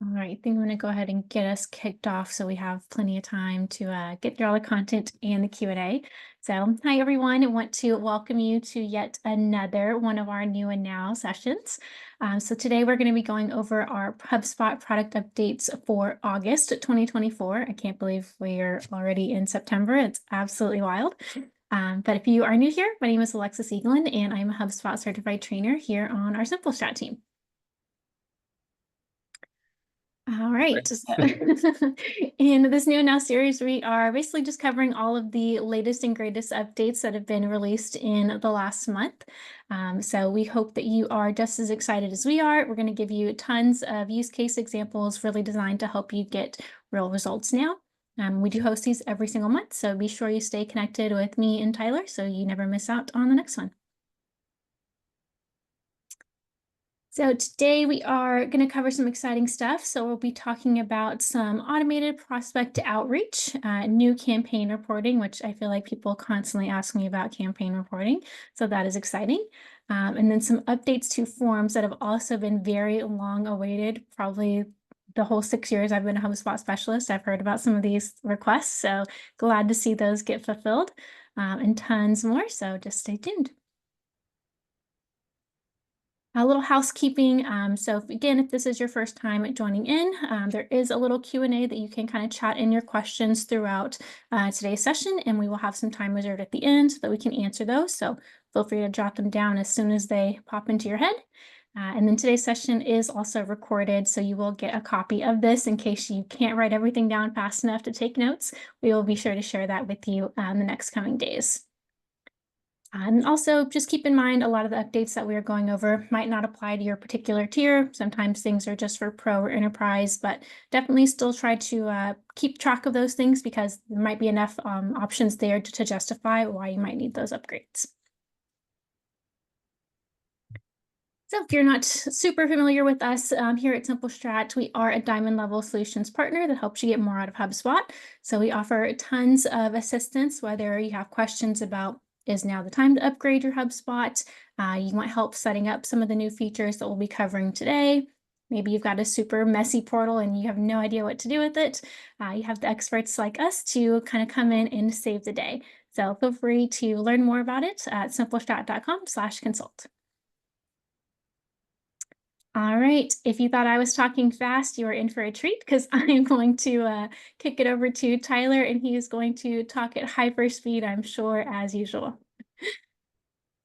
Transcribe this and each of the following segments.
All right, I think I'm going to go ahead and get us kicked off so we have plenty of time to get through all the content and the Q&A. So, hi everyone. I want to welcome you to yet another one of our new and now sessions. So today we're going to be going over our HubSpot product updates for August 2024. I can't believe we are already in September. It's absolutely wild. But if you are new here, my name is Alexis Eaglin, and I'm a HubSpot certified trainer here on our Simple Strat team. All right. So in this new now series, we are basically just covering all of the latest and greatest updates that have been released in the last month. So we hope that you are just as excited as we are. We're going to give you tons of use case examples really designed to help you get real results now. We do host these every single month, so be sure you stay connected with me and Tyler so you never miss out on the next one. So today we are going to cover some exciting stuff. So we'll be talking about some automated prospect outreach, new campaign reporting, which I feel like people constantly ask me about campaign reporting. So that is exciting. And then some updates to forms that have also been very long awaited, probably the whole 6 years I've been a HubSpot specialist. I've heard about some of these requests. So glad to see those get fulfilled and tons more. So just stay tuned. A little housekeeping. So if this is your first time joining in, there is a little Q&A that you can kind of chat in your questions throughout today's session, and we will have some time reserved at the end so that we can answer those. So feel free to jot them down as soon as they pop into your head. And then today's session is also recorded, so you will get a copy of this in case you can't write everything down fast enough to take notes. We will be sure to share that with you in the next coming days. And also just keep in mind, a lot of the updates that we are going over might not apply to your particular tier. Sometimes things are just for pro or enterprise, but definitely still try to keep track of those things because there might be enough options there to justify why you might need those upgrades. So if you're not super familiar with us here at Simple Strat, we are a Diamond level solutions partner that helps you get more out of HubSpot. So we offer tons of assistance, whether you have questions about is now the time to upgrade your HubSpot. You want help setting up some of the new features that we'll be covering today. Maybe you've got a super messy portal and you have no idea what to do with it. You have the experts like us to kind of come in and save the day. So feel free to learn more about it at simplestrat.com/consult. All right, if you thought I was talking fast, you are in for a treat because I'm going to kick it over to Tyler and he is going to talk at hyper speed, I'm sure, as usual.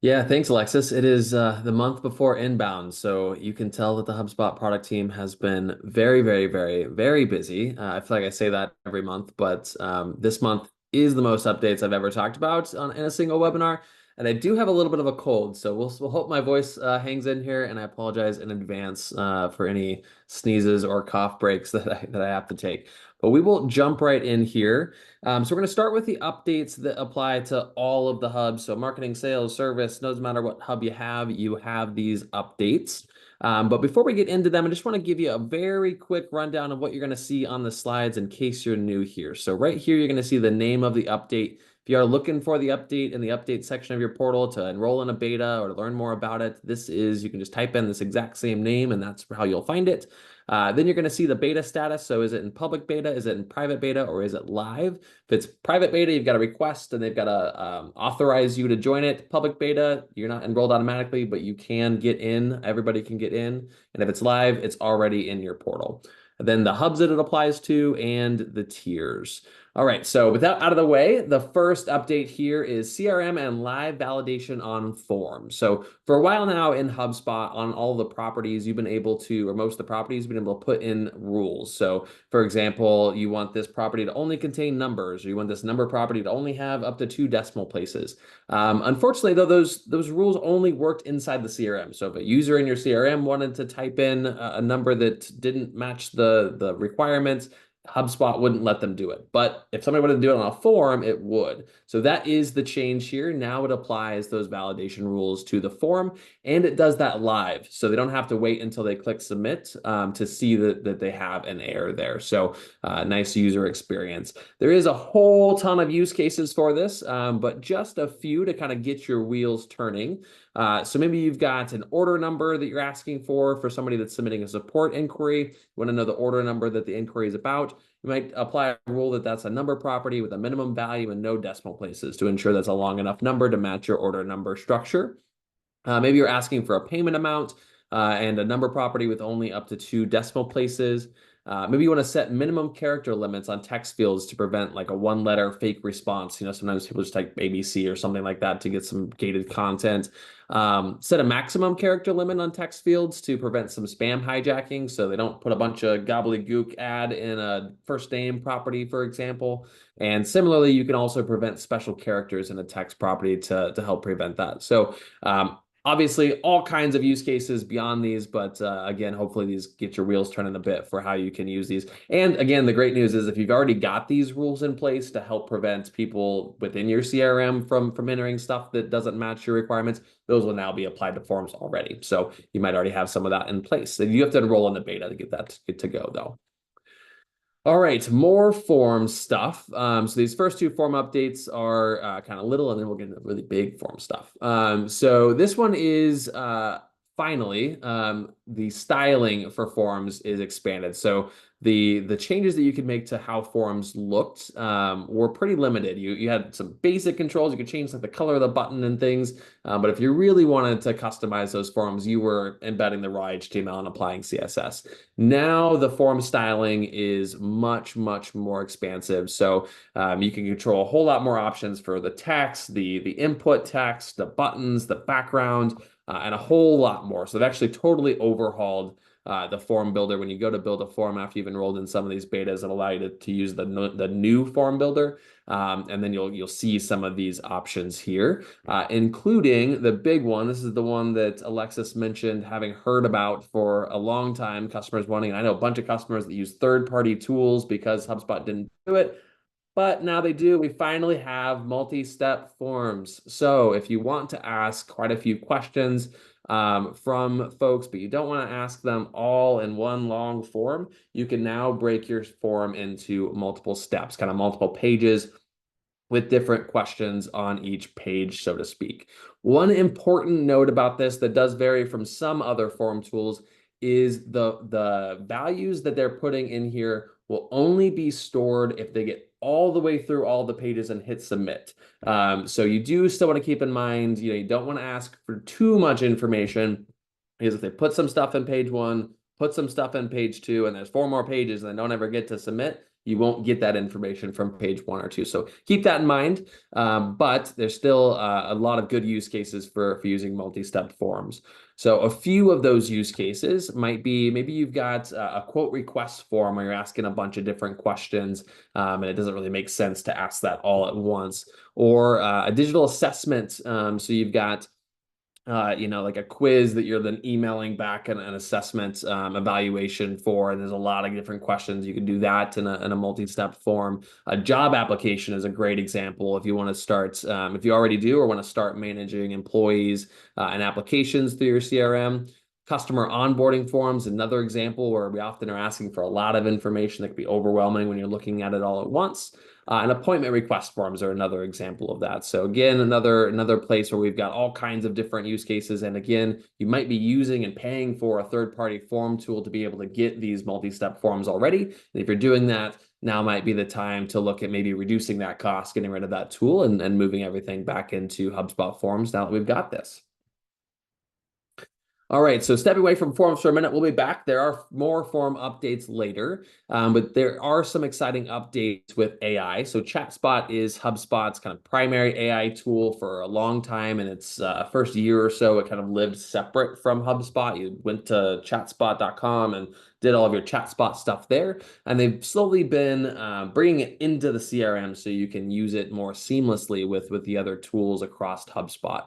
Yeah, thanks, Alexis. It is the month before inbound, so you can tell that the HubSpot product team has been very, very, very, very busy. I feel like I say that every month, but this month is the most updates I've ever talked about in a single webinar. And I do have a little bit of a cold, so we'll hope my voice hangs in here. And I apologize in advance for any sneezes or cough breaks that I have to take. But we will jump right in here. So we're going to start with the updates that apply to all of the hubs. So marketing, sales, service, doesn't matter what hub you have these updates. But before we get into them, I just want to give you a very quick rundown of what you're going to see on the slides in case you're new here. So right here, you're going to see the name of the update. If you are looking for the update in the update section of your portal to enroll in a beta or to learn more about it, you can just type in this exact same name and that's how you'll find it. Then you're going to see the beta status. So is it in public beta? Is it in private beta? Or is it live? If it's private beta, you've got to request and they've got to authorize you to join it. Public beta, you're not enrolled automatically, but you can get in. Everybody can get in. And if it's live, it's already in your portal. And then the hubs that it applies to and the tiers. All right, so with that out of the way, the first update here is CRM and live validation on forms. So for a while now in HubSpot, on all the properties, you've been able to, or most of the properties, you've been able to put in rules. So for example, you want this property to only contain numbers, or you want this number property to only have up to 2 decimal places. Unfortunately, though, those rules only worked inside the CRM. So if a user in your CRM wanted to type in a number that didn't match the requirements, HubSpot wouldn't let them do it. But if somebody wanted to do it on a form, it would. So that is the change here. Now it applies those validation rules to the form, and it does that live. So they don't have to wait until they click submit to see that they have an error there. So nice user experience. There is a whole ton of use cases for this, but just a few to kind of get your wheels turning. So maybe you've got an order number that you're asking for somebody that's submitting a support inquiry. You want to know the order number that the inquiry is about. You might apply a rule that that's a number property with a minimum value and no decimal places to ensure that's a long enough number to match your order number structure. Maybe you're asking for a payment amount and a number property with only up to 2 decimal places. Maybe you want to set minimum character limits on text fields to prevent like a 1-letter fake response. Sometimes people just type ABC or something like that to get some gated content. Set a maximum character limit on text fields to prevent some spam hijacking, so they don't put a bunch of gobbledygook ad in a first name property, for example. And similarly, you can also prevent special characters in a text property to help prevent that. So obviously, all kinds of use cases beyond these, but again, hopefully these get your wheels turning a bit for how you can use these. And again, the great news is if you've already got these rules in place to help prevent people within your CRM from entering stuff that doesn't match your requirements, those will now be applied to forms already. So you might already have some of that in place. So you have to enroll in the beta to get that to go, though. All right, more form stuff. So these first 2 form updates are kind of little, and then we'll get into really big form stuff. So this one is finally the styling for forms is expanded. So the changes that you could make to how forms looked were pretty limited. You had some basic controls. You could change like the color of the button and things. But if you really wanted to customize those forms, you were embedding the raw HTML and applying CSS. Now the form styling is much, much more expansive. So you can control a whole lot more options for the text, the input text, the buttons, the background, and a whole lot more. So they've actually totally overhauled the form builder. When you go to build a form after you've enrolled in some of these betas, it'll allow you to use the new form builder. And then you'll see some of these options here, including the big one. This is the one that Alexis mentioned having heard about for a long time, customers wanting. I know a bunch of customers that use third-party tools because HubSpot didn't do it. But now they do. We finally have multi-step forms. So if you want to ask quite a few questions from folks, but you don't want to ask them all in one long form, you can now break your form into multiple steps, kind of multiple pages with different questions on each page, so to speak. One important note about this that does vary from some other form tools is the values that they're putting in here will only be stored if they get all the way through all the pages and hit submit. So you do still want to keep in mind, you don't want to ask for too much information, because if they put some stuff in page 1, put some stuff in page 2, and there's 4 more pages and they don't ever get to submit, you won't get that information from page 1 or 2. So keep that in mind. But there's still a lot of good use cases for using multi-step forms. So a few of those use cases might be, maybe you've got a quote request form where you're asking a bunch of different questions, and it doesn't really make sense to ask that all at once. Or a digital assessment. So you've got like a quiz that you're then emailing back an assessment evaluation for, and there's a lot of different questions. You can do that in a multi-step form. A job application is a great example if you want to start, if you already do or want to start managing employees and applications through your CRM. Customer onboarding forms, another example where we often are asking for a lot of information that can be overwhelming when you're looking at it all at once. And appointment request forms are another example of that. So again, another place where we've got all kinds of different use cases. And again, you might be using and paying for a third-party form tool to be able to get these multi-step forms already. And if you're doing that, now might be the time to look at maybe reducing that cost, getting rid of that tool, and moving everything back into HubSpot Forms now that we've got this. All right, so stepping away from forms for a minute, we'll be back. There are more form updates later, but there are some exciting updates with AI. So ChatSpot is HubSpot's kind of primary AI tool for a long time. And its first year or so, it kind of lived separate from HubSpot. You went to chatspot.com and did all of your ChatSpot stuff there. And they've slowly been bringing it into the CRM so you can use it more seamlessly with the other tools across HubSpot.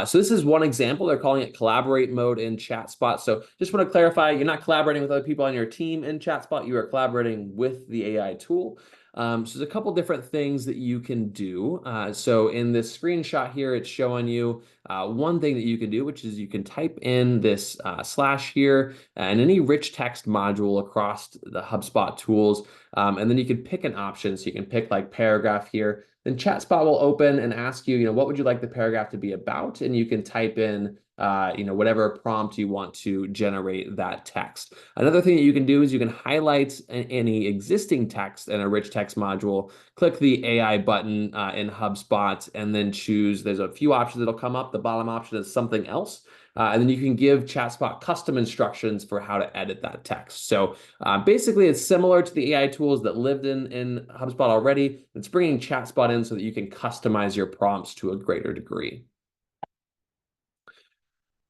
So this is one example. They're calling it collaborate mode in ChatSpot. So just want to clarify, you're not collaborating with other people on your team in ChatSpot. You are collaborating with the AI tool. So there's a couple different things that you can do. So in this screenshot here, it's showing you one thing that you can do, which is you can type in this slash here and any rich text module across the HubSpot tools. And then you can pick an option. So you can pick like paragraph here. then ChatSpot will open and ask you, what would you like the paragraph to be about? And you can type in, whatever prompt you want to generate that text. Another thing that you can do is you can highlight any existing text in a rich text module, click the AI button in HubSpot, and then choose, there's a few options that'll come up. The bottom option is something else. And then you can give ChatSpot custom instructions for how to edit that text. So basically, it's similar to the AI tools that lived in HubSpot already. It's bringing ChatSpot in so that you can customize your prompts to a greater degree.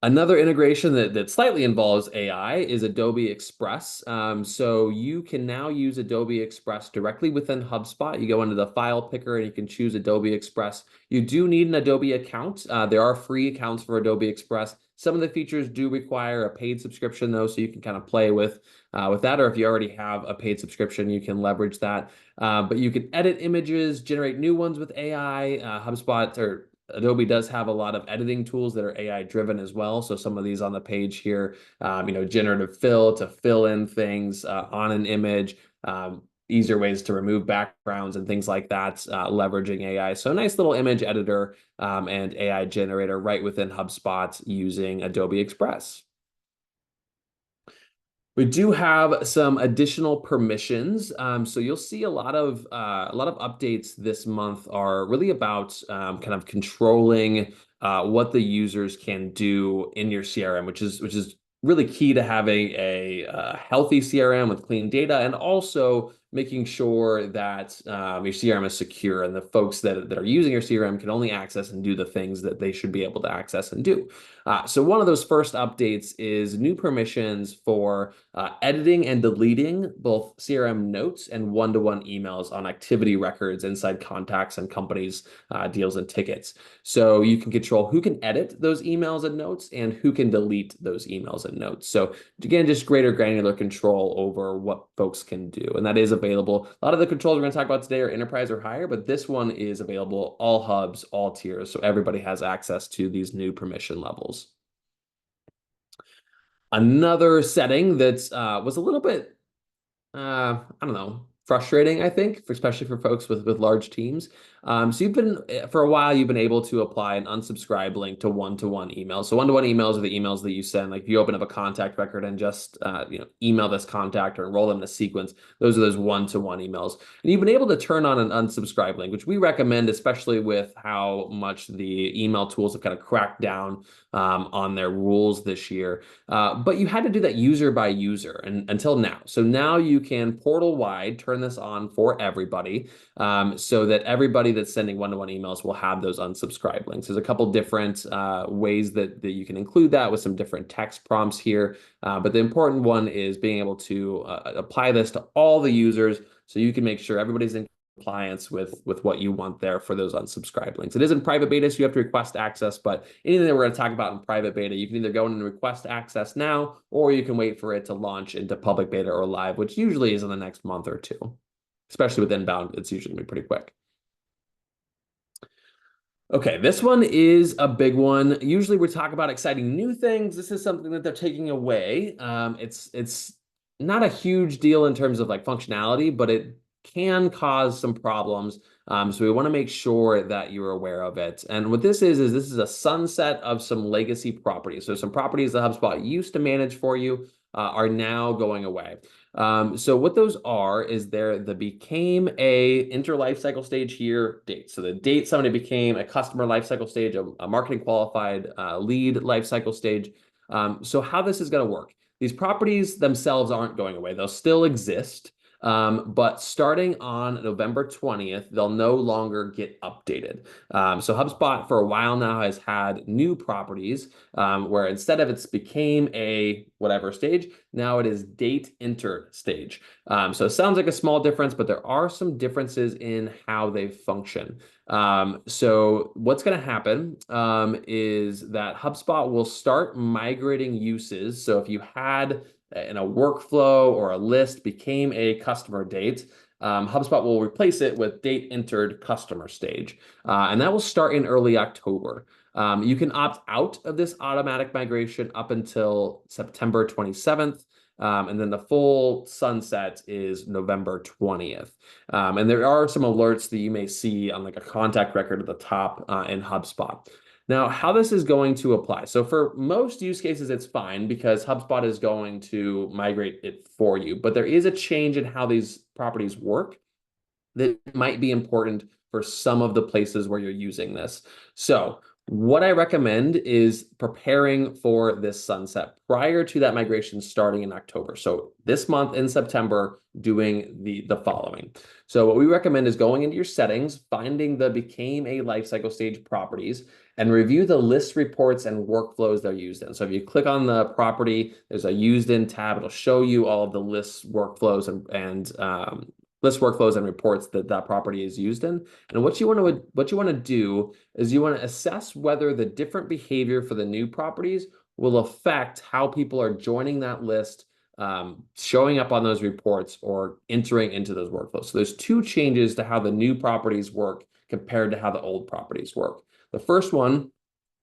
Another integration that slightly involves AI is Adobe Express. So you can now use Adobe Express directly within HubSpot. You go into the file picker and you can choose Adobe Express. You do need an Adobe account. There are free accounts for Adobe Express. Some of the features do require a paid subscription though, so you can kind of play with that, or if you already have a paid subscription, you can leverage that. But you can edit images, generate new ones with AI. HubSpot or Adobe does have a lot of editing tools that are AI driven as well. So some of these on the page here, generative fill to fill in things on an image, easier ways to remove backgrounds and things like that, leveraging AI. So a nice little image editor and AI generator right within HubSpot using Adobe Express. We do have some additional permissions. So you'll see a lot of updates this month are really about kind of controlling what the users can do in your CRM, which is really key to having a healthy CRM with clean data, and also making sure that your CRM is secure and the folks that are using your CRM can only access and do the things that they should be able to access and do. So one of those first updates is new permissions for editing and deleting both CRM notes and one-to-one emails on activity records inside contacts and companies, deals and tickets. So you can control who can edit those emails and notes and who can delete those emails and notes. So again, just greater granular control over what folks can do. And that is available. A lot of the controls we're going to talk about today are enterprise or higher, but this one is available all hubs, all tiers. So everybody has access to these new permission levels. Another setting that was a little bit, I don't know, frustrating, I think, especially for folks with large teams. So for a while, you've been able to apply an unsubscribe link to one-to-one emails. So one-to-one emails are the emails that you send. Like if you open up a contact record and just email this contact or enroll them in a sequence, those are those one-to-one emails. And you've been able to turn on an unsubscribe link, which we recommend, especially with how much the email tools have kind of cracked down on their rules this year. But you had to do that user by user until now. So now you can portal-wide turn this on for everybody, so that everybody that's sending one-to-one emails will have those unsubscribe links. There's a couple different ways that you can include that with some different text prompts here. But the important one is being able to apply this to all the users so you can make sure everybody's in compliance with what you want there for those unsubscribe links. It is in private beta, so you have to request access, but anything that we're going to talk about in private beta, you can either go in and request access now, or you can wait for it to launch into public beta or live, which usually is in the next month or two. Especially with inbound, it's usually going to be pretty quick. Okay, this one is a big one. Usually we talk about exciting new things. This is something that they're taking away. It's not a huge deal in terms of like functionality, but it can cause some problems. So we want to make sure that you're aware of it. And what this is this is a sunset of some legacy properties. So some properties that HubSpot used to manage for you are now going away. So what those are is the became a inter-lifecycle stage here date. So the date somebody became a customer lifecycle stage, a marketing qualified lead lifecycle stage. So how this is going to work. These properties themselves aren't going away. They'll still exist. But starting on November 20th, they'll no longer get updated. So HubSpot for a while now has had new properties where instead of it's became a whatever stage, now it is date entered stage. So it sounds like a small difference, but there are some differences in how they function. So what's going to happen is that HubSpot will start migrating uses. So if you had in a workflow or a list became a customer date, HubSpot will replace it with date entered customer stage. And that will start in early October. You can opt out of this automatic migration up until September 27th. And then the full sunset is November 20th. And there are some alerts that you may see on like a contact record at the top in HubSpot. Now, how this is going to apply. So for most use cases, it's fine because HubSpot is going to migrate it for you. But there is a change in how these properties work that might be important for some of the places where you're using this. So what I recommend is preparing for this sunset prior to that migration starting in October. So this month in September, doing the following. So what we recommend is going into your settings, finding the became a lifecycle stage properties, and review the list reports and workflows they're used in. So if you click on the property, there's a used in tab. It'll show you all of the list workflows and list workflows and reports that that property is used in. And what you want to do is you want to assess whether the different behavior for the new properties will affect how people are joining that list, showing up on those reports, or entering into those workflows. So there's two changes to how the new properties work compared to how the old properties work. The first one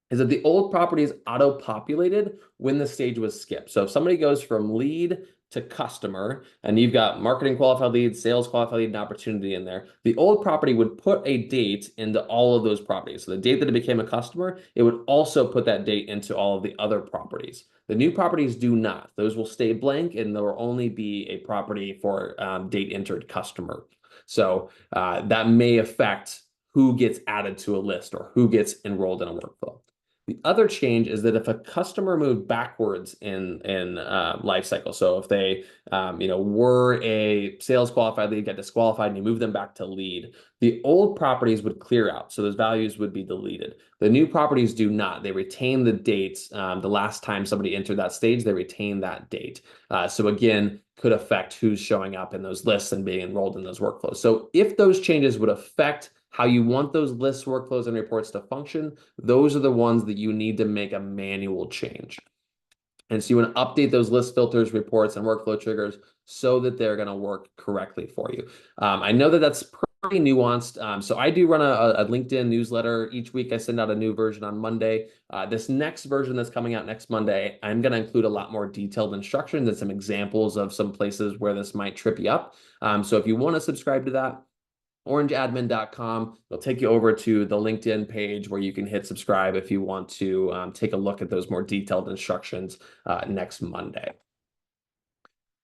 is that the old property is auto-populated when the stage was skipped. So if somebody goes from lead to customer, and you've got marketing qualified lead, sales qualified lead, and opportunity in there, the old property would put a date into all of those properties. So the date that it became a customer, it would also put that date into all of the other properties. The new properties do not. Those will stay blank, and there will only be a property for date entered customer. So that may affect who gets added to a list or who gets enrolled in a workflow. The other change is that if a customer moved backwards in lifecycle, so if they were a sales qualified lead, got disqualified, and you move them back to lead, the old properties would clear out, so those values would be deleted. The new properties do not. They retain the dates. The last time somebody entered that stage, they retain that date. So again, could affect who's showing up in those lists and being enrolled in those workflows. So if those changes would affect how you want those lists, workflows, and reports to function, those are the ones that you need to make a manual change. And so you want to update those list filters, reports, and workflow triggers so that they're going to work correctly for you. I know that that's pretty nuanced. So I do run a LinkedIn newsletter. Each week I send out a new version on Monday. This next version that's coming out next Monday, I'm going to include a lot more detailed instructions and some examples of some places where this might trip you up. So if you want to subscribe to that, orangeadmin.com. It'll take you over to the LinkedIn page where you can hit subscribe if you want to take a look at those more detailed instructions next Monday.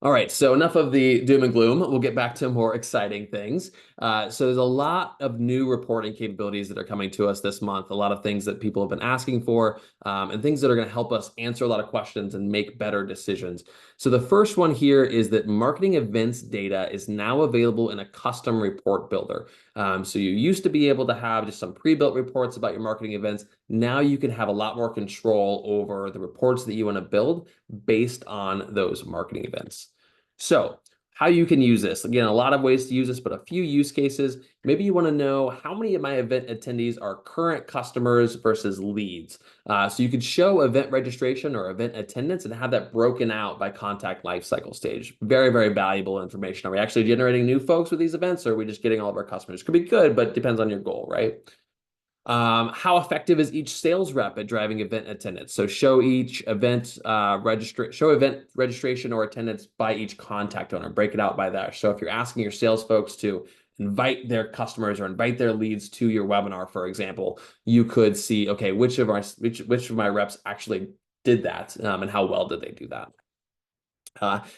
All right, so enough of the doom and gloom. We'll get back to more exciting things. So there's a lot of new reporting capabilities that are coming to us this month, a lot of things that people have been asking for, and things that are going to help us answer a lot of questions and make better decisions. So the first one here is that marketing events data is now available in a custom report builder. So you used to be able to have just some pre-built reports about your marketing events. Now you can have a lot more control over the reports that you want to build based on those marketing events. So how you can use this. Again, a lot of ways to use this, but a few use cases. Maybe you want to know how many of my event attendees are current customers versus leads. So you could show event registration or event attendance and have that broken out by contact lifecycle stage. Very, very valuable information. Are we actually generating new folks with these events, or are we just getting all of our customers? Could be good, but depends on your goal, right? How effective is each sales rep at driving event attendance? So show each event registration or attendance by each contact owner. Break it out by that. So if you're asking your sales folks to invite their customers or invite their leads to your webinar, for example, you could see, okay, which of my reps actually did that, and how well did they do that?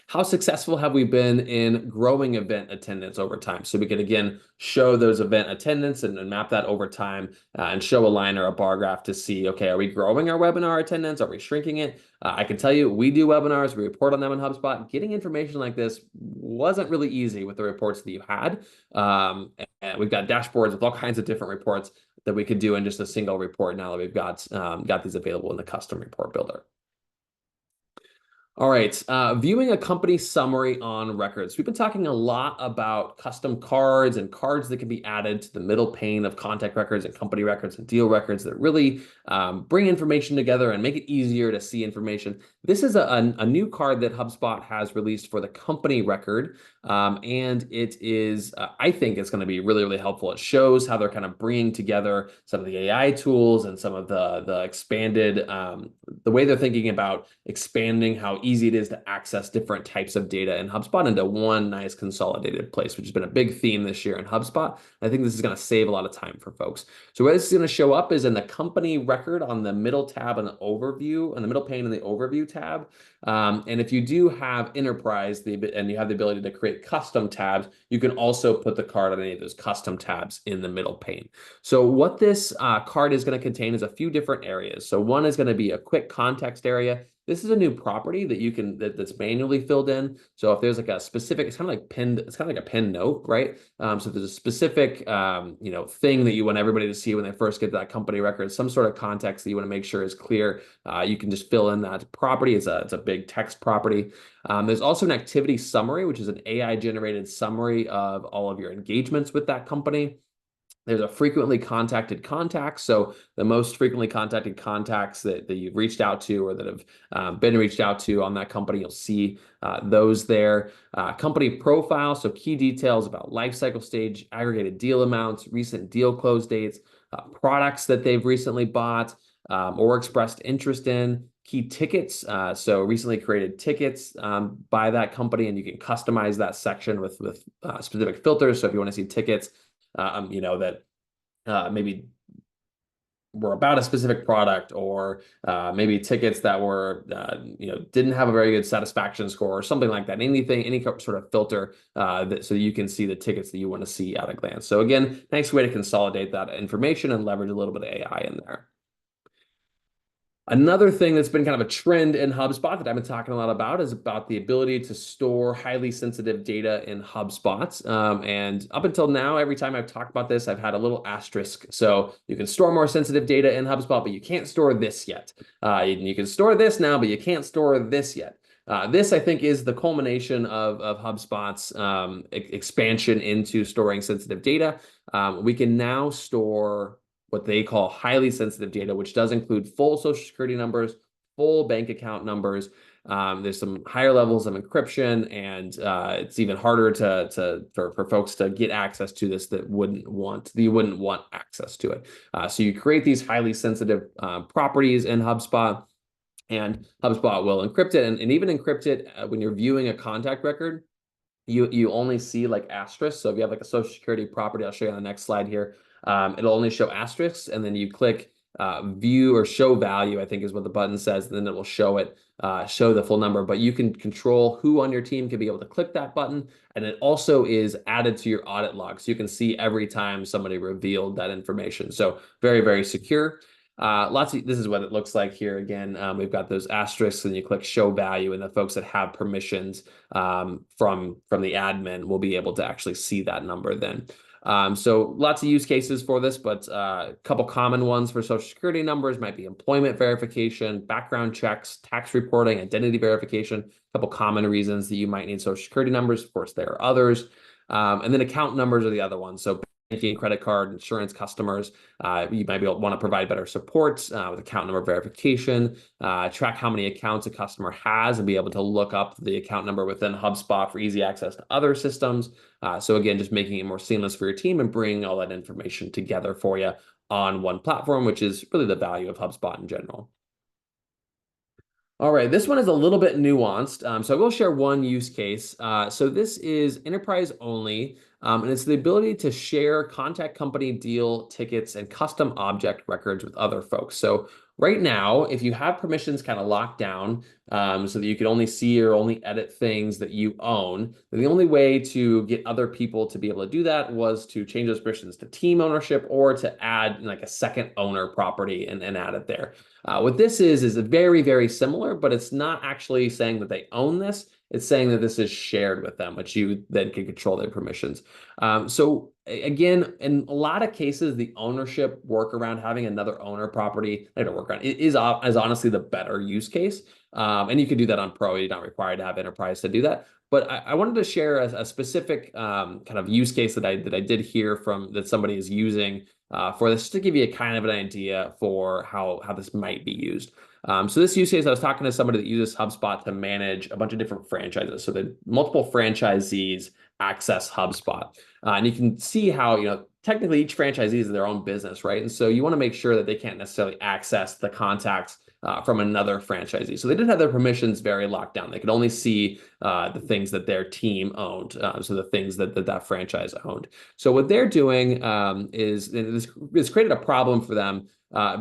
How successful have we been in growing event attendance over time? So we could, again, show those event attendance and map that over time and show a line or a bar graph to see, okay, are we growing our webinar attendance? Are we shrinking it? I can tell you, we do webinars, we report on them in HubSpot. Getting information like this wasn't really easy with the reports that you had. And we've got dashboards with all kinds of different reports that we could do in just a single report now that we've got these available in the custom report builder. All right, viewing a company summary on records. We've been talking a lot about custom cards and cards that can be added to the middle pane of contact records and company records and deal records that really bring information together and make it easier to see information. This is a new card that HubSpot has released for the company record, and it is, I think it's going to be really, really helpful. It shows how they're kind of bringing together some of the AI tools and some of the expanded, the way they're thinking about expanding how easy it is to access different types of data in HubSpot into one nice consolidated place, which has been a big theme this year in HubSpot. I think this is going to save a lot of time for folks. So where this is going to show up is in the company record on the middle tab and the overview, on the middle pane in the overview tab. And if you do have enterprise and you have the ability to create custom tabs, you can also put the card on any of those custom tabs in the middle pane. So what this card is going to contain is a few different areas. So one is going to be a quick context area. This is a new property that you can that's manually filled in. So if there's like a specific, it's kind of like pinned, it's kind of like a pinned note, right? So if there's a specific thing that you want everybody to see when they first get to that company record, some sort of context that you want to make sure is clear, you can just fill in that property. It's a big text property. There's also an activity summary, which is an AI generated summary of all of your engagements with that company. There's a frequently contacted contacts. So the most frequently contacted contacts that you've reached out to or that have been reached out to on that company, you'll see those there. Company profile, so key details about lifecycle stage, aggregated deal amounts, recent deal close dates, products that they've recently bought or expressed interest in, key tickets. So recently created tickets by that company, and you can customize that section with specific filters. So if you want to see tickets, that maybe were about a specific product, or maybe tickets that were, didn't have a very good satisfaction score or something like that. Any sort of filter so you can see the tickets that you want to see at a glance. So again, nice way to consolidate that information and leverage a little bit of AI in there. Another thing that's been kind of a trend in HubSpot that I've been talking a lot about is about the ability to store highly sensitive data in HubSpot. And up until now, every time I've talked about this, I've had a little asterisk. So you can store more sensitive data in HubSpot, but you can't store this yet. You can store this now, but you can't store this yet. This, I think, is the culmination of HubSpot's expansion into storing sensitive data. We can now store what they call highly sensitive data, which does include full social security numbers, full bank account numbers. There's some higher levels of encryption, and it's even harder for folks to get access to this that you wouldn't want access to it. So you create these highly sensitive properties in HubSpot, and HubSpot will encrypt it, and even encrypt it when you're viewing a contact record. You only see like asterisks. So if you have like a social security property, I'll show you on the next slide here. It'll only show asterisks, and then you click view or show value, I think is what the button says, and then it will show the full number. But you can control who on your team can be able to click that button, and it also is added to your audit log, so you can see every time somebody revealed that information. So very, very secure. This is what it looks like here. Again, we've got those asterisks, and you click show value, and the folks that have permissions from the admin will be able to actually see that number then. So lots of use cases for this, but a couple common ones for social security numbers might be employment verification, background checks, tax reporting, identity verification. A couple common reasons that you might need social security numbers. Of course, there are others. And then account numbers are the other ones. So banking, credit card, insurance customers, you might want to provide better support with account number verification, track how many accounts a customer has, and be able to look up the account number within HubSpot for easy access to other systems. So again, just making it more seamless for your team and bringing all that information together for you on one platform, which is really the value of HubSpot in general. All right, this one is a little bit nuanced. So I will share one use case. So this is enterprise only, and it's the ability to share contact company deal tickets and custom object records with other folks. So right now, if you have permissions kind of locked down so that you can only see or only edit things that you own, then the only way to get other people to be able to do that was to change those permissions to team ownership, or to add like a second owner property and add it there. What this is very, very similar, but it's not actually saying that they own this. It's saying that this is shared with them, which you then can control their permissions. So again, in a lot of cases, the ownership workaround, having another owner property, is honestly the better use case. And you can do that on Pro. You're not required to have Enterprise to do that. But I wanted to share a specific kind of use case that I did hear that somebody is using for this, to give you a kind of an idea for how this might be used. So this use case, I was talking to somebody that uses HubSpot to manage a bunch of different franchises. So the multiple franchisees access HubSpot. And you can see how, technically each franchisee is their own business, right? And so you want to make sure that they can't necessarily access the contacts from another franchisee. So they didn't have their permissions very locked down. They could only see the things that their team owned, so the things that franchise owned. So what they're doing is this created a problem for them.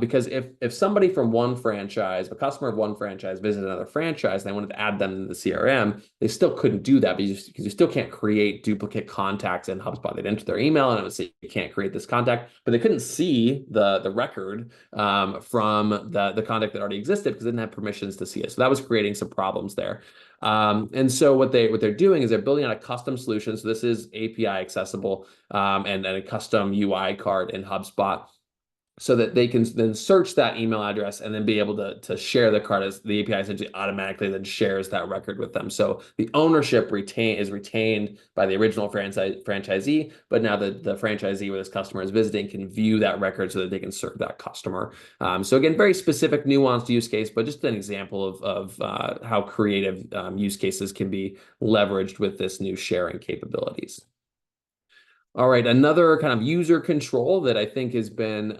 Because if somebody from one franchise, a customer of one franchise visited another franchise and they wanted to add them to the CRM, they still couldn't do that because you still can't create duplicate contacts in HubSpot. They'd enter their email and it would say you can't create this contact, but they couldn't see the record from the contact that already existed because they didn't have permissions to see it. So that was creating some problems there. And so what they're doing is they're building out a custom solution. So this is API accessible and a custom UI card in HubSpot, so that they can then search that email address and then be able to share the card, as the API essentially automatically then shares that record with them. So the ownership is retained by the original franchisee, but now the franchisee where this customer is visiting can view that record so that they can serve that customer. So again, very specific, nuanced use case, but just an example of how creative use cases can be leveraged with this new sharing capabilities. All right, another kind of user control that I think has been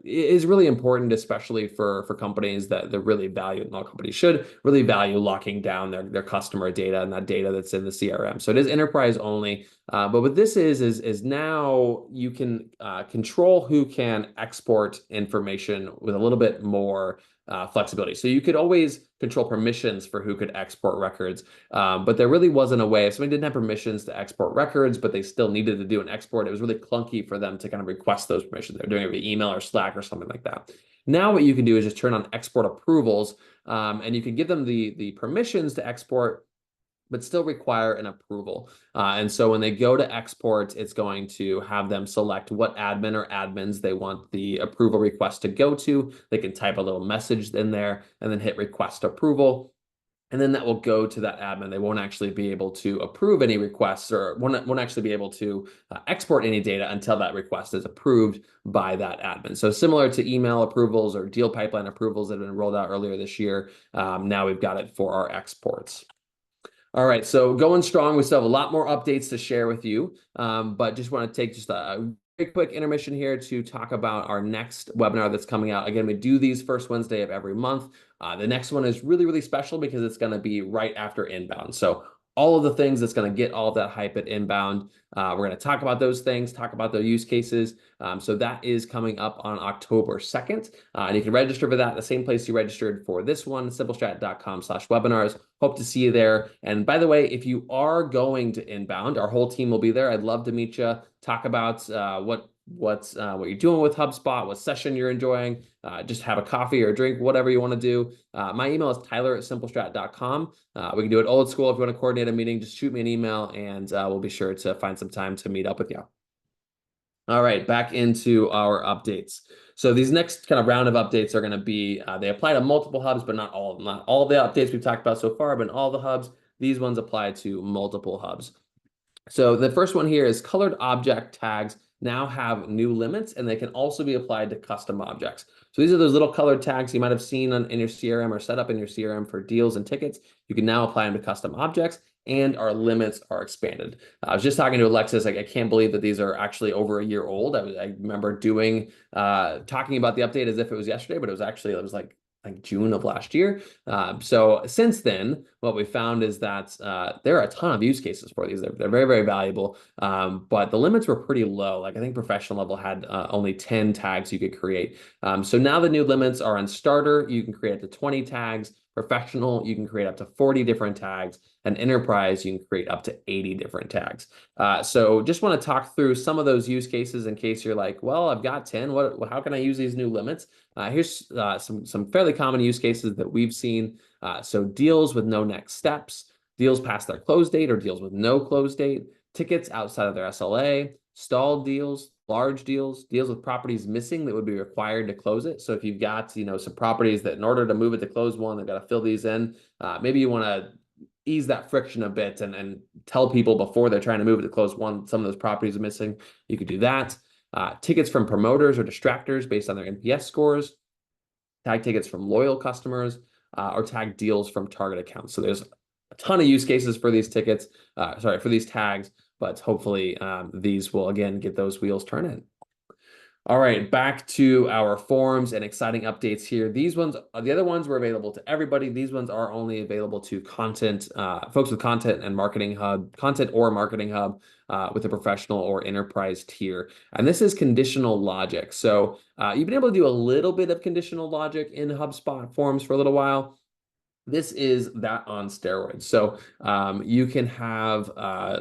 is really important, especially for companies that really value, and all companies should really value locking down their customer data and that data that's in the CRM. So it is enterprise only, but what this is now you can control who can export information with a little bit more flexibility. So you could always control permissions for who could export records, but there really wasn't a way. If somebody didn't have permissions to export records, but they still needed to do an export, it was really clunky for them to kind of request those permissions. They're doing it via email or Slack or something like that. Now what you can do is just turn on export approvals, and you can give them the permissions to export, but still require an approval. And so when they go to export, it's going to have them select what admin or admins they want the approval request to go to. They can type a little message in there and then hit request approval. And then that will go to that admin. They won't actually be able to approve any requests or won't actually be able to export any data until that request is approved by that admin. So similar to email approvals or deal pipeline approvals that have been rolled out earlier this year, now we've got it for our exports. All right, so going strong. We still have a lot more updates to share with you, but just want to take just a very quick intermission here to talk about our next webinar that's coming out. Again, we do these first Wednesday of every month. The next one is really, really special because it's going to be right after inbound. So all of the things that's going to get all of that hype at inbound. We're going to talk about those things, talk about the use cases. So that is coming up on October 2nd. And you can register for that the same place you registered for this one, simplestrat.com/webinars. Hope to see you there. And by the way, if you are going to inbound, our whole team will be there. I'd love to meet you, talk about what you're doing with HubSpot, what session you're enjoying, just have a coffee or a drink, whatever you want to do. My email is tyler@simplestrat.com. We can do it old school. If you want to coordinate a meeting, just shoot me an email and we'll be sure to find some time to meet up with you. All right, back into our updates. So these next kind of round of updates are going to be, they apply to multiple hubs, but not all of them. Not all of the updates we've talked about so far have been all the hubs. These ones apply to multiple hubs. So the first one here is colored object tags now have new limits, and they can also be applied to custom objects. So these are those little colored tags you might have seen in your CRM or set up in your CRM for deals and tickets. You can now apply them to custom objects, and our limits are expanded. I was just talking to Alexis, like I can't believe that these are actually over a year old. I remember talking about the update as if it was yesterday, but it was like June of last year. So since then, what we found is that there are a ton of use cases for these. They're very, very valuable, but the limits were pretty low. Like I think professional level had only 10 tags you could create. So now the new limits are on starter. You can create up to 20 tags. Professional, you can create up to 40 different tags. And enterprise, you can create up to 80 different tags. So just want to talk through some of those use cases in case you're like, well, I've got 10. How can I use these new limits? Here's some fairly common use cases that we've seen. So deals with no next steps, deals past their close date or deals with no close date, tickets outside of their SLA, stalled deals, large deals, deals with properties missing that would be required to close it. So if you've got, some properties that in order to move it to close one, they've got to fill these in. Maybe you want to ease that friction a bit and tell people before they're trying to move it to close one, some of those properties are missing. You could do that. Tickets from promoters or distractors based on their NPS scores, tag tickets from loyal customers, or tag deals from target accounts. So there's a ton of use cases for these for these tags, but hopefully these will again get those wheels turning. All right, back to our forms and exciting updates here. These ones, the other ones were available to everybody. These ones are only available to content, folks with content and marketing hub, content or marketing hub with a professional or enterprise tier. And this is conditional logic. So you've been able to do a little bit of conditional logic in HubSpot forms for a little while. This is that on steroids. So you can have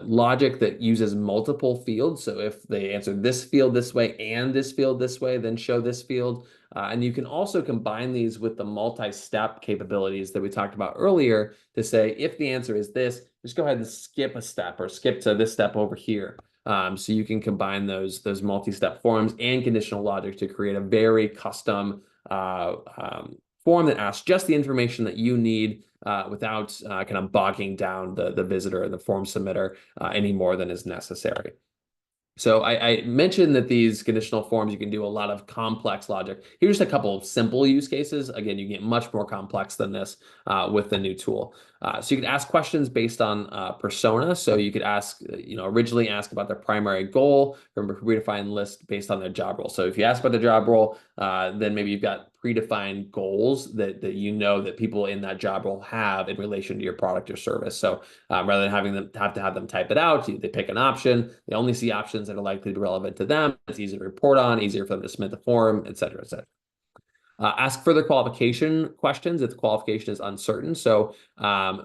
logic that uses multiple fields. So if they answer this field this way and this field this way, then show this field. And you can also combine these with the multi-step capabilities that we talked about earlier to say, if the answer is this, just go ahead and skip a step or skip to this step over here. So you can combine those multi-step forms and conditional logic to create a very custom form that asks just the information that you need without kind of bogging down the visitor and the form submitter any more than is necessary. So I mentioned that these conditional forms, you can do a lot of complex logic. Here's a couple of simple use cases. Again, you get much more complex than this with the new tool. So you can ask questions based on persona. So you could ask, originally ask about their primary goal from a predefined list based on their job role. So if you ask about the job role, then maybe you've got predefined goals that that people in that job role have in relation to your product or service. So rather than having them have them type it out, they pick an option. They only see options that are likely to be relevant to them. It's easy to report on, easier for them to submit the form, et cetera, et cetera. Ask further qualification questions if the qualification is uncertain. So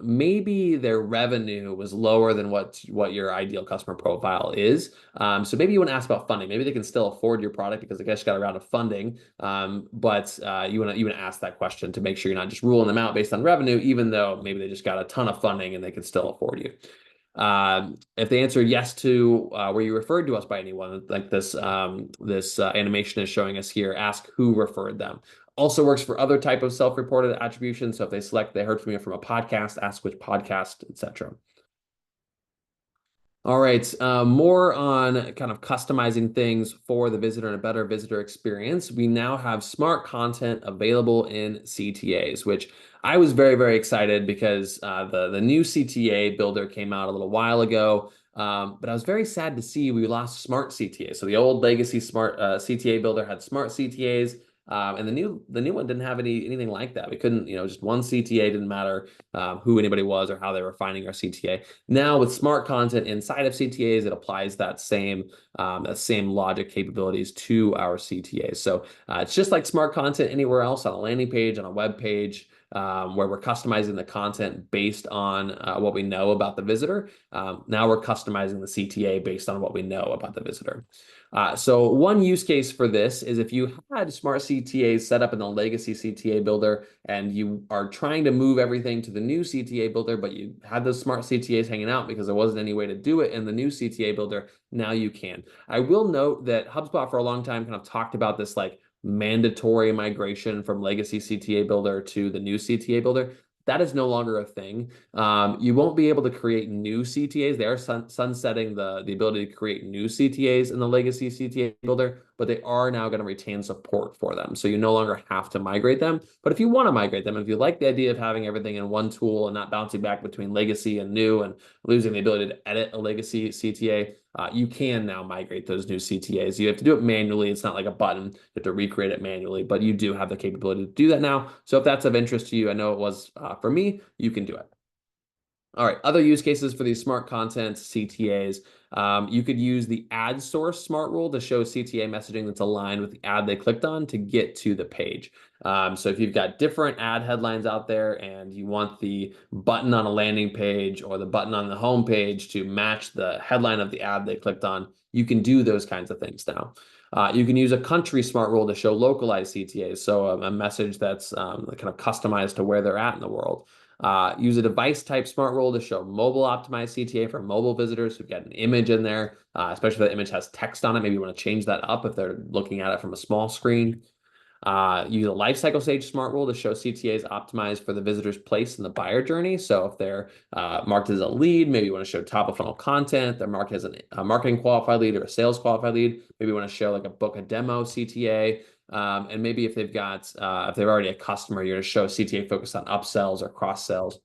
maybe their revenue was lower than what your ideal customer profile is. So maybe you want to ask about funding. Maybe they can still afford your product because they just got a round of funding. But you want to ask that question to make sure you're not just ruling them out based on revenue, even though maybe they just got a ton of funding and they can still afford you. If they answer yes to were you referred to us by anyone, like this animation is showing us here, ask who referred them. Also works for other type of self-reported attribution. So if they select they heard from you from a podcast, ask which podcast, etc. All right, more on kind of customizing things for the visitor and a better visitor experience. We now have smart content available in CTAs, which I was very, very excited because the new CTA builder came out a little while ago. But I was very sad to see we lost smart CTAs. So the old legacy smart CTA builder had smart CTAs. And the new one didn't have anything like that. We couldn't, just one CTA, didn't matter who anybody was or how they were finding our CTA. Now with smart content inside of CTAs, it applies that same logic capabilities to our CTAs. So it's just like smart content anywhere else on a landing page, on a web page. Where we're customizing the content based on what we know about the visitor. Now we're customizing the CTA based on what we know about the visitor. So one use case for this is if you had smart CTAs set up in the legacy CTA builder and you are trying to move everything to the new CTA builder, but you had those smart CTAs hanging out because there wasn't any way to do it in the new CTA builder, now you can. I will note that HubSpot for a long time kind of talked about this like mandatory migration from legacy CTA builder to the new CTA builder. That is no longer a thing. You won't be able to create new CTAs. They are sunsetting the ability to create new CTAs in the legacy CTA builder, but they are now going to retain support for them. So you no longer have to migrate them. But if you want to migrate them, if you like the idea of having everything in one tool and not bouncing back between legacy and new and losing the ability to edit a legacy CTA, you can now migrate those new CTAs. You have to do it manually. It's not like a button. You have to recreate it manually, but you do have the capability to do that now. So if that's of interest to you, I know it was for me, you can do it. All right, other use cases for these smart content CTAs. You could use the ad source smart rule to show CTA messaging that's aligned with the ad they clicked on to get to the page. So if you've got different ad headlines out there and you want the button on a landing page or the button on the home page to match the headline of the ad they clicked on, you can do those kinds of things now. You can use a country smart rule to show localized CTAs, so a message that's kind of customized to where they're at in the world. Use a device type smart rule to show mobile optimized CTA for mobile visitors who've got an image in there, especially if the image has text on it. Maybe you want to change that up if they're looking at it from a small screen. Use a lifecycle stage smart rule to show CTAs optimized for the visitor's place in the buyer journey. So if they're marked as a lead, maybe you want to show top of funnel content. They're marked as a marketing qualified lead or a sales qualified lead. Maybe you want to show like a book a demo CTA. And maybe if they've got, if they're already a customer, you're going to show CTA focused on upsells or cross sells.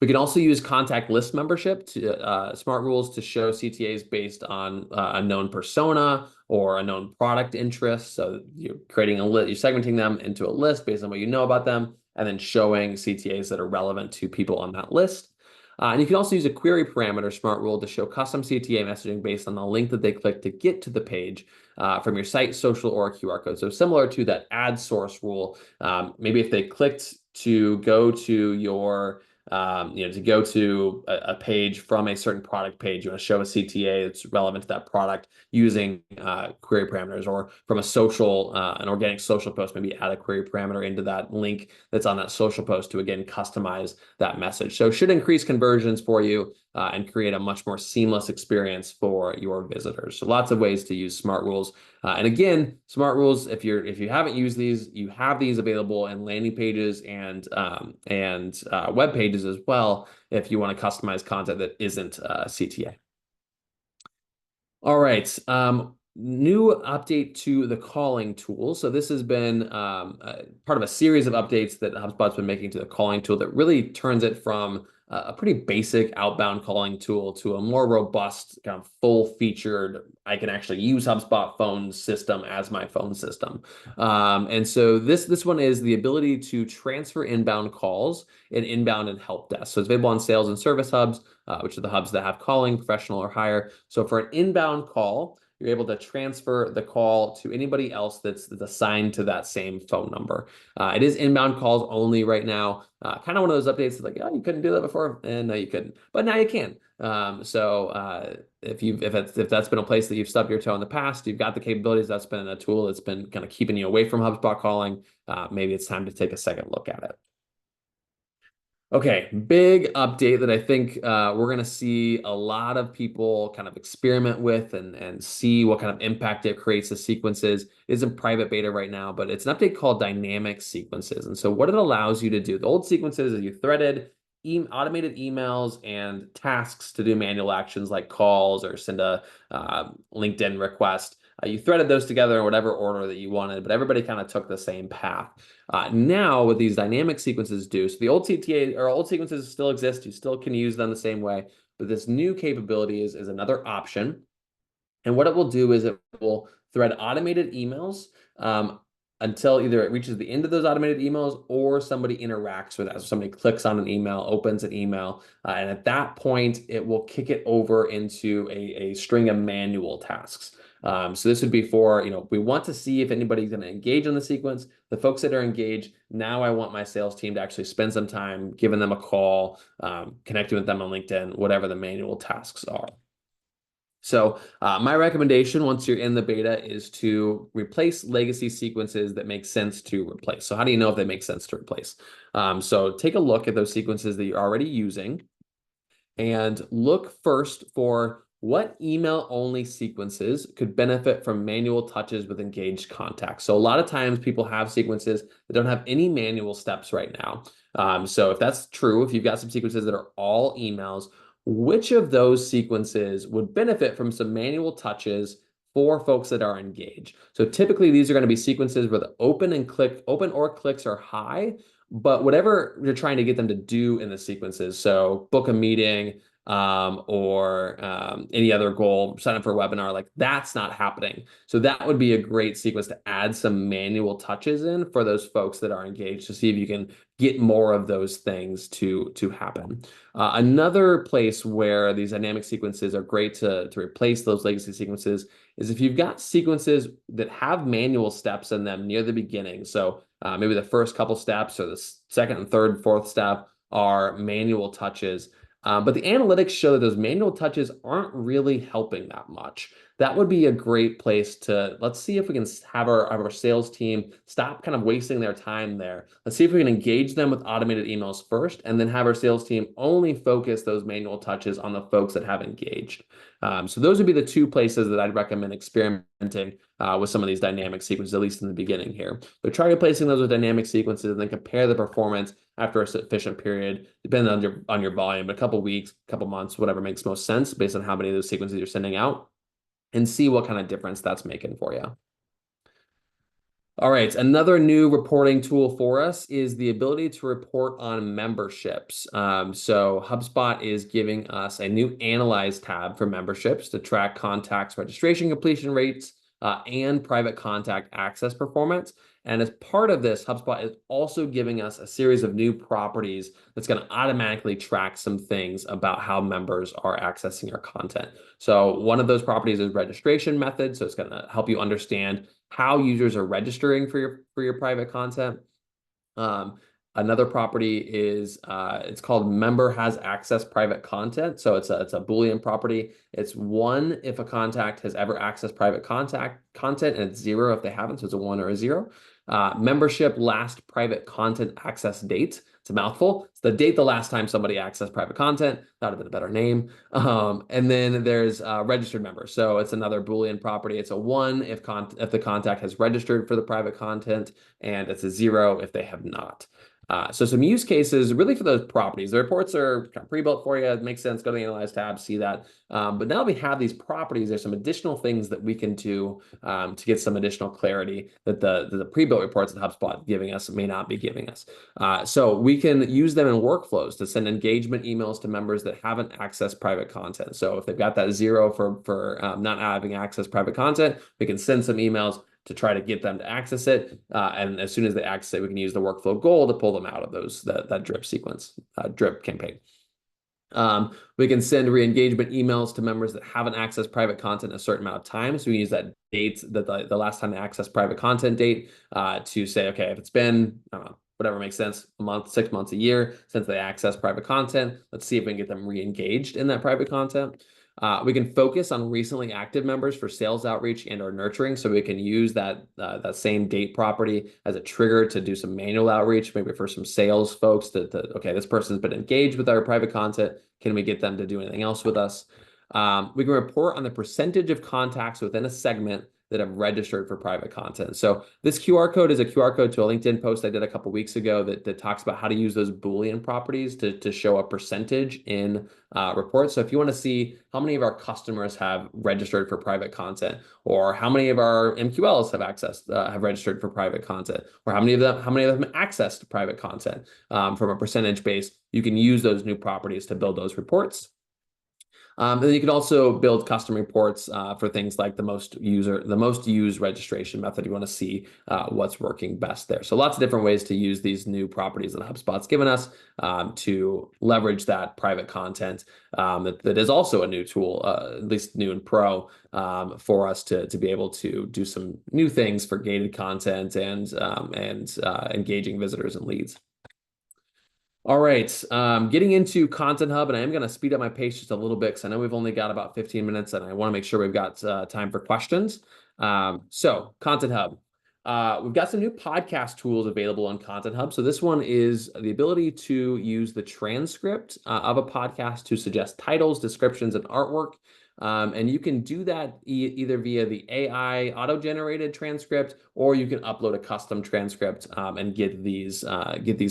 We can also use contact list membership to smart rules to show CTAs based on a known persona or a known product interest. So you're creating a list, you're segmenting them into a list based on what you know about them, and then showing CTAs that are relevant to people on that list. And you can also use a query parameter smart rule to show custom CTA messaging based on the link that they click to get to the page from your site, social, or QR code. So similar to that ad source rule, maybe if they clicked to go to your to go to a page from a certain product page, you want to show a CTA that's relevant to that product using query parameters, or from a social, an organic social post, maybe add a query parameter into that link that's on that social post to, again, customize that message. So it should increase conversions for you and create a much more seamless experience for your visitors. So lots of ways to use smart rules. And again, smart rules, if you haven't used these, you have these available in landing pages and web pages as well, if you want to customize content that isn't CTA. All right. New update to the calling tool. So this has been part of a series of updates that HubSpot's been making to the calling tool that really turns it from a pretty basic outbound calling tool to a more robust, kind of full-featured, I can actually use HubSpot phone system as my phone system. And so this one is the ability to transfer inbound calls and inbound and help desk. So it's available on sales and service hubs, which are the hubs that have calling, professional, or higher. So for an inbound call, you're able to transfer the call to anybody else that's assigned to that same phone number. It is inbound calls only right now. Kind of one of those updates that's like, oh, you couldn't do that before, and no, you couldn't, but now you can. If that's been a place that you've stubbed your toe in the past, you've got the capabilities. That's been a tool that's been kind of keeping you away from HubSpot calling. Maybe it's time to take a second look at it. Okay, big update that I think we're going to see a lot of people kind of experiment with and see what kind of impact it creates. The sequences is in private beta right now, but it's an update called dynamic sequences. And so what it allows you to do, the old sequences is you threaded automated emails and tasks to do manual actions like calls or send a LinkedIn request. You threaded those together in whatever order that you wanted, but everybody kind of took the same path. Now, what these dynamic sequences do, so the old CTA or old sequences still exist, you still can use them the same way, but this new capability is another option. And what it will do is it will thread automated emails until either it reaches the end of those automated emails or somebody interacts with that. So somebody clicks on an email, opens an email, and at that point, it will kick it over into a string of manual tasks. So this would be for, we want to see if anybody's going to engage in the sequence. The folks that are engaged, now I want my sales team to actually spend some time giving them a call, connecting with them on LinkedIn, whatever the manual tasks are. So my recommendation once you're in the beta is to replace legacy sequences that make sense to replace. So how do you know if they make sense to replace? So take a look at those sequences that you're already using and look first for what email-only sequences could benefit from manual touches with engaged contacts. So a lot of times people have sequences that don't have any manual steps right now. So if that's true, if you've got some sequences that are all emails, which of those sequences would benefit from some manual touches for folks that are engaged? So typically these are going to be sequences where the open or clicks are high, but whatever you're trying to get them to do in the sequences, so book a meeting, or any other goal, sign up for a webinar, like that's not happening. So that would be a great sequence to add some manual touches in for those folks that are engaged to see if you can get more of those things to happen. Another place where these dynamic sequences are great to replace those legacy sequences is if you've got sequences that have manual steps in them near the beginning. So maybe the first couple steps or the second and third, fourth step are manual touches. But the analytics show that those manual touches aren't really helping that much. That would be a great place to, let's see if we can have our sales team stop kind of wasting their time there. Let's see if we can engage them with automated emails first, and then have our sales team only focus those manual touches on the folks that have engaged. So those would be the two places that I'd recommend experimenting with some of these dynamic sequences, at least in the beginning here. But try replacing those with dynamic sequences and then compare the performance after a sufficient period, depending on your volume, but a couple weeks, couple months, whatever makes most sense based on how many of those sequences you're sending out, and see what kind of difference that's making for you. All right, another new reporting tool for us is the ability to report on memberships. So HubSpot is giving us a new Analyze tab for memberships to track contacts, registration completion rates, and private contact access performance. And as part of this, HubSpot is also giving us a series of new properties that's going to automatically track some things about how members are accessing your content. So one of those properties is registration method. So it's going to help you understand how users are registering for your private content. Um, Another property is it's called member has access private content. So it's a Boolean property. It's 1 if a contact has ever accessed private content, and it's 0 if they haven't. So it's a 1 or a 0. Membership last private content access date. It's a mouthful. It's the date the last time somebody accessed private content. That would have been a better name. And then there's registered member. So it's another Boolean property. It's a 1 if the contact has registered for the private content, and it's a 0 if they have not. So some use cases really for those properties. The reports are kind of pre-built for you. It makes sense. Go to the Analyze tab, see that. But now we have these properties. There's some additional things that we can do to get some additional clarity that the pre-built reports that HubSpot giving us may not be giving us. So we can use them in workflows to send engagement emails to members that haven't accessed private content. So if they've got that 0 for not having accessed private content, we can send some emails to try to get them to access it. And as soon as they access it, we can use the workflow goal to pull them out of that drip sequence, drip campaign. We can send re-engagement emails to members that haven't accessed private content a certain amount of time. So we use that date, that the last time they accessed private content date, to say, okay, if it's been, I don't know, whatever makes sense, a month, 6 months, a year since they accessed private content, let's see if we can get them re-engaged in that private content. We can focus on recently active members for sales outreach and or nurturing. So we can use that same date property as a trigger to do some manual outreach, maybe for some sales folks okay, this person's been engaged with our private content. Can we get them to do anything else with us? We can report on the percentage of contacts within a segment that have registered for private content. So this QR code is a QR code to a LinkedIn post I did a couple weeks ago that talks about how to use those Boolean properties to show a percentage in reports. So if you want to see how many of our customers have registered for private content, or how many of our MQLs have registered for private content, or how many of them accessed private content from a percentage base, you can use those new properties to build those reports. And then you can also build custom reports for things like the most used registration method. You want to see what's working best there. So lots of different ways to use these new properties that HubSpot's given us to leverage that private content that is also a new tool, at least new and pro, for us to be able to do some new things for gated content and engaging visitors and leads. All right, getting into Content Hub, and I am going to speed up my pace just a little bit because I know we've only got about 15 minutes, and I want to make sure we've got time for questions. So Content Hub, we've got some new podcast tools available on Content Hub. So this one is the ability to use the transcript of a podcast to suggest titles, descriptions, and artwork. And you can do that either via the AI auto-generated transcript, or you can upload a custom transcript and get these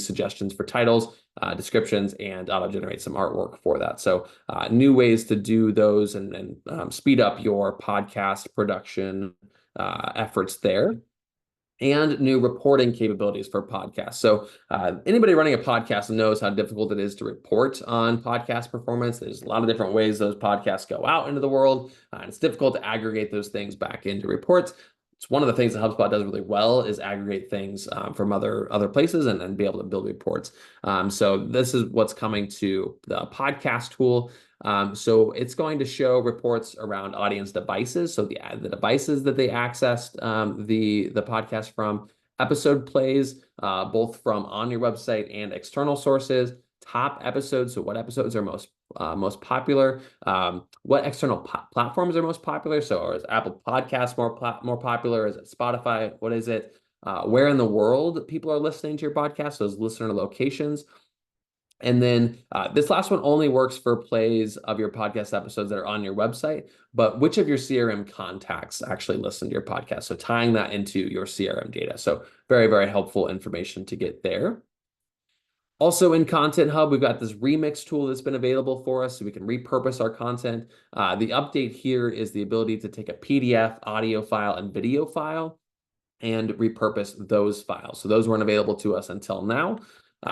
suggestions for titles, descriptions, and auto-generate some artwork for that. So new ways to do those and speed up your podcast production efforts there. And new reporting capabilities for podcasts. So anybody running a podcast knows how difficult it is to report on podcast performance. There's a lot of different ways those podcasts go out into the world, and it's difficult to aggregate those things back into reports. It's one of the things that HubSpot does really well is aggregate things from other places and be able to build reports. So this is what's coming to the podcast tool. So it's going to show reports around audience devices. So the devices that they accessed the podcast from, episode plays, both from on your website and external sources, top episodes. So what episodes are most popular, what external platforms are most popular. So is Apple Podcasts more popular? Is it Spotify? What is it? Where in the world people are listening to your podcast, those listener locations. And then this last one only works for plays of your podcast episodes that are on your website, but which of your CRM contacts actually listen to your podcast? So tying that into your CRM data. So very, very helpful information to get there. Also in Content Hub, we've got this remix tool that's been available for us so we can repurpose our content. The update here is the ability to take a PDF, audio file, and video file and repurpose those files. So those weren't available to us until now.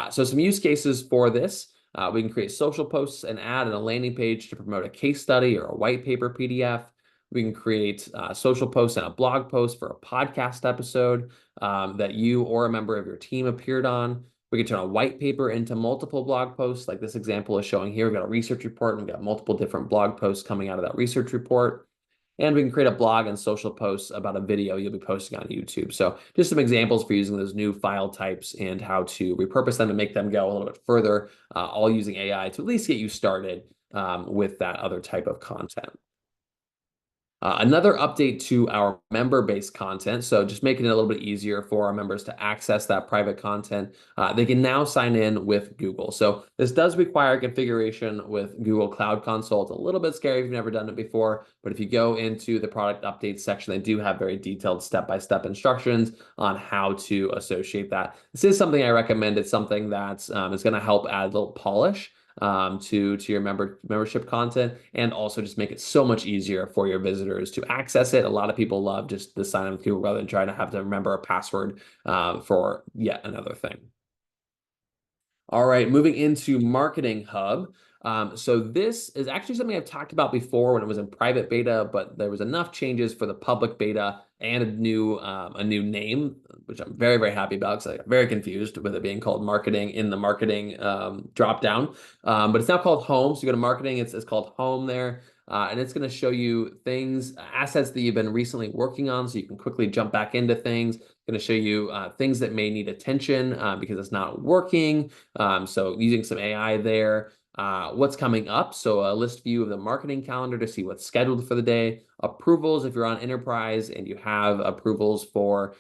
So some use cases for this. We can create social posts and add in a landing page to promote a case study or a white paper PDF. We can create social posts and a blog post for a podcast episode that you or a member of your team appeared on. We can turn a white paper into multiple blog posts, like this example is showing here. We've got a research report, and we've got multiple different blog posts coming out of that research report. And we can create a blog and social posts about a video you'll be posting on YouTube. So just some examples for using those new file types and how to repurpose them and make them go a little bit further, all using AI to at least get you started with that other type of content. Another update to our member-based content, so just making it a little bit easier for our members to access that private content. They can now sign in with Google. So this does require configuration with Google Cloud Console. It's a little bit scary if you've never done it before, but if you go into the product updates section, they do have very detailed step-by-step instructions on how to associate that. This is something I recommend. It's something that is going to help add a little polish to your membership content, and also just make it so much easier for your visitors to access it. A lot of people love just the sign in with Google rather than trying to have to remember a password for yet another thing. All right, moving into Marketing Hub. So this is actually something I've talked about before when it was in private beta, but there was enough changes for the public beta and a new name, which I'm very, very happy about because I got very confused with it being called Marketing in the Marketing dropdown. But it's now called Home. So you go to Marketing, it's called Home there. And it's going to show you things, assets that you've been recently working on, so you can quickly jump back into things. It's going to show you things that may need attention because it's not working. So using some AI there. What's coming up, so a list view of the marketing calendar to see what's scheduled for the day, approvals if you're on enterprise and you have approvals for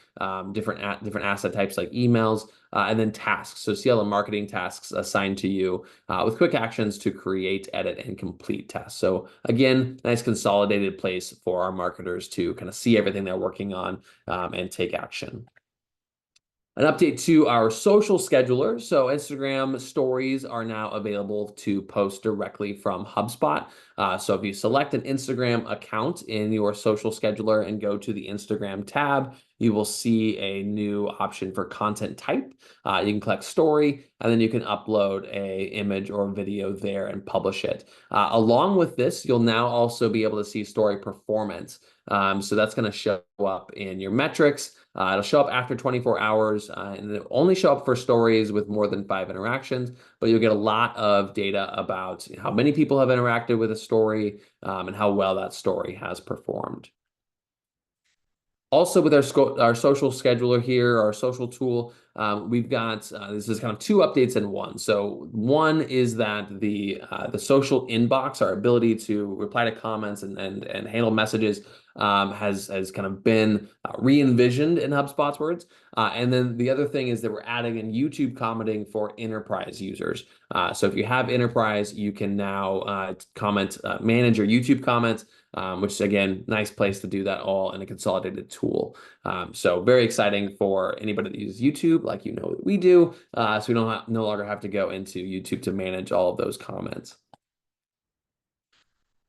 different asset types like emails, and then tasks, so see all the marketing tasks assigned to you with quick actions to create, edit, and complete tasks. So again, nice consolidated place for our marketers to kind of see everything they're working on and take action. An update to our social scheduler. So Instagram stories are now available to post directly from HubSpot. So if you select an Instagram account in your social scheduler and go to the Instagram tab, you will see a new option for content type. You can click story, and then you can upload an image or video there and publish it. Along with this, you'll now also be able to see story performance. So that's going to show up in your metrics. It'll show up after 24 hours, and it'll only show up for stories with more than 5 interactions, but you'll get a lot of data about how many people have interacted with a story and how well that story has performed. Also, with our social scheduler here, our social tool, we've got this is kind of 2 updates in one. So one is that the social inbox, our ability to reply to comments and handle messages, has kind of been re-envisioned in HubSpot's words. And then the other thing is that we're adding in YouTube commenting for enterprise users. So if you have enterprise, you can now manage your YouTube comments, which is, again, nice place to do that all in a consolidated tool. So very exciting for anybody that uses YouTube, like that we do, so we no longer have to go into YouTube to manage all of those comments.